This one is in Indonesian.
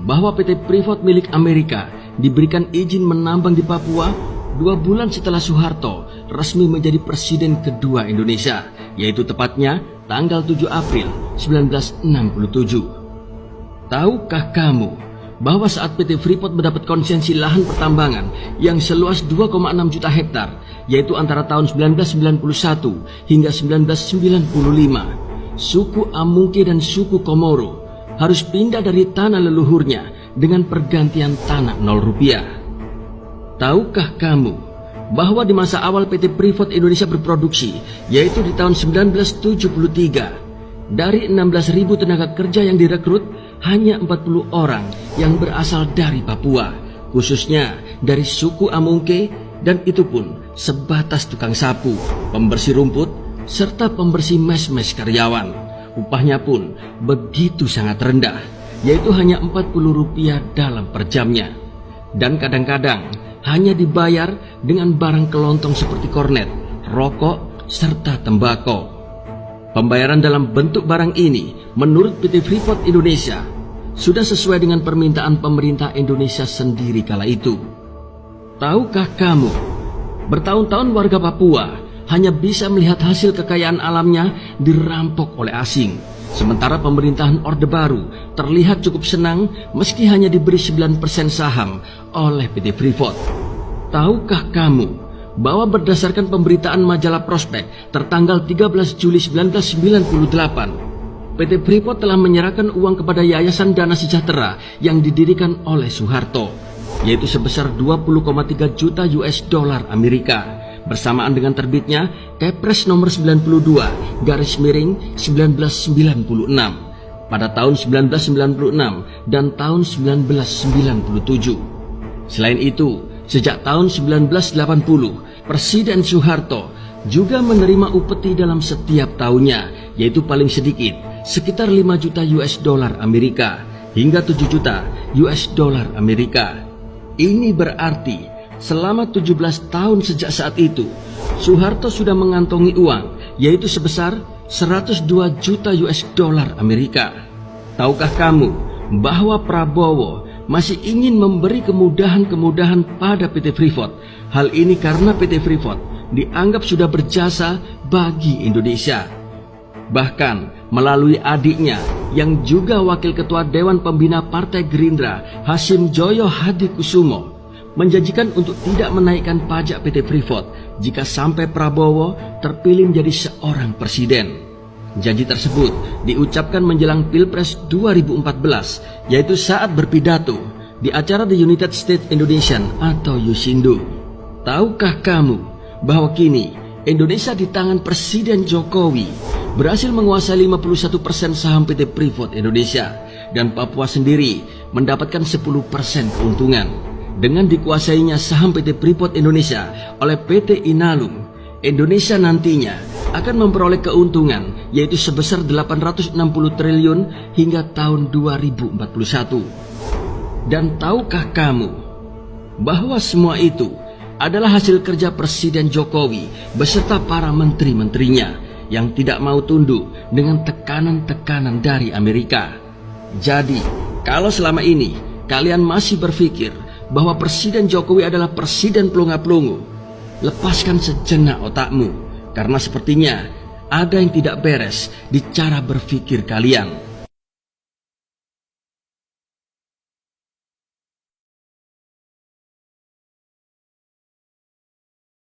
bahwa PT Freeport milik Amerika diberikan izin menambang di Papua 2 bulan setelah Soeharto resmi menjadi presiden kedua Indonesia, yaitu tepatnya tanggal 7 April 1967. Tahukah kamu bahwa saat PT Freeport mendapat konsensi lahan pertambangan yang seluas 2,6 juta hektar, yaitu antara tahun 1991 hingga 1995, suku Amungke dan suku Komoro harus pindah dari tanah leluhurnya dengan pergantian tanah 0 rupiah. Tahukah kamu bahwa di masa awal PT Freeport Indonesia berproduksi, yaitu di tahun 1973, dari 16.000 tenaga kerja yang direkrut, hanya 40 orang yang berasal dari Papua, khususnya dari suku Amungke, dan itu pun sebatas tukang sapu, pembersih rumput, serta pembersih mes-mes karyawan. Upahnya pun begitu sangat rendah, yaitu hanya 40 rupiah dalam per jamnya. Dan kadang-kadang hanya dibayar dengan barang kelontong seperti kornet, rokok, serta tembakau. Pembayaran dalam bentuk barang ini menurut PT Freeport Indonesia sudah sesuai dengan permintaan pemerintah Indonesia sendiri kala itu. Tahukah kamu, bertahun-tahun warga Papua hanya bisa melihat hasil kekayaan alamnya dirampok oleh asing, sementara pemerintahan Orde Baru terlihat cukup senang meski hanya diberi 9% saham oleh PT Freeport. Tahukah kamu bahwa berdasarkan pemberitaan majalah Prospek tertanggal 13 Juli 1998, PT Freeport telah menyerahkan uang kepada Yayasan Dana Sejahtera yang didirikan oleh Soeharto, yaitu sebesar 20,3 juta US dollar Amerika, bersamaan dengan terbitnya Kepres nomor 92/1996 pada tahun 1996 dan tahun 1997. Selain itu, sejak tahun 1980, Presiden Soeharto juga menerima upeti dalam setiap tahunnya, yaitu paling sedikit sekitar 5 juta US dollar Amerika hingga 7 juta US dollar Amerika. Ini berarti selama 17 tahun sejak saat itu, Soeharto sudah mengantongi uang, yaitu sebesar 102 juta US dollar Amerika. Tahukah kamu bahwa Prabowo masih ingin memberi kemudahan-kemudahan pada PT Freeport? Hal ini karena PT Freeport dianggap sudah berjasa bagi Indonesia. Bahkan melalui adiknya yang juga Wakil Ketua Dewan Pembina Partai Gerindra, Hasim Joyo Hadikusumo, menjanjikan untuk tidak menaikkan pajak PT Freeport jika sampai Prabowo terpilih menjadi seorang presiden. Janji tersebut diucapkan menjelang Pilpres 2014, yaitu saat berpidato di acara The United States Indonesian atau Yusindo. Tahukah kamu bahwa kini Indonesia di tangan Presiden Jokowi berhasil menguasai 51% saham PT Freeport Indonesia, dan Papua sendiri mendapatkan 10% keuntungan. Dengan dikuasainya saham PT Freeport Indonesia oleh PT Inalum, Indonesia nantinya akan memperoleh keuntungan yaitu sebesar 860 triliun hingga tahun 2041. Dan tahukah kamu bahwa semua itu adalah hasil kerja Presiden Jokowi beserta para menteri-menterinya yang tidak mau tunduk dengan tekanan-tekanan dari Amerika. Jadi, kalau selama ini kalian masih berpikir bahwa Presiden Jokowi adalah presiden pelongo-pelongo, lepaskan sejenak otakmu, karena sepertinya ada yang tidak beres di cara berpikir kalian.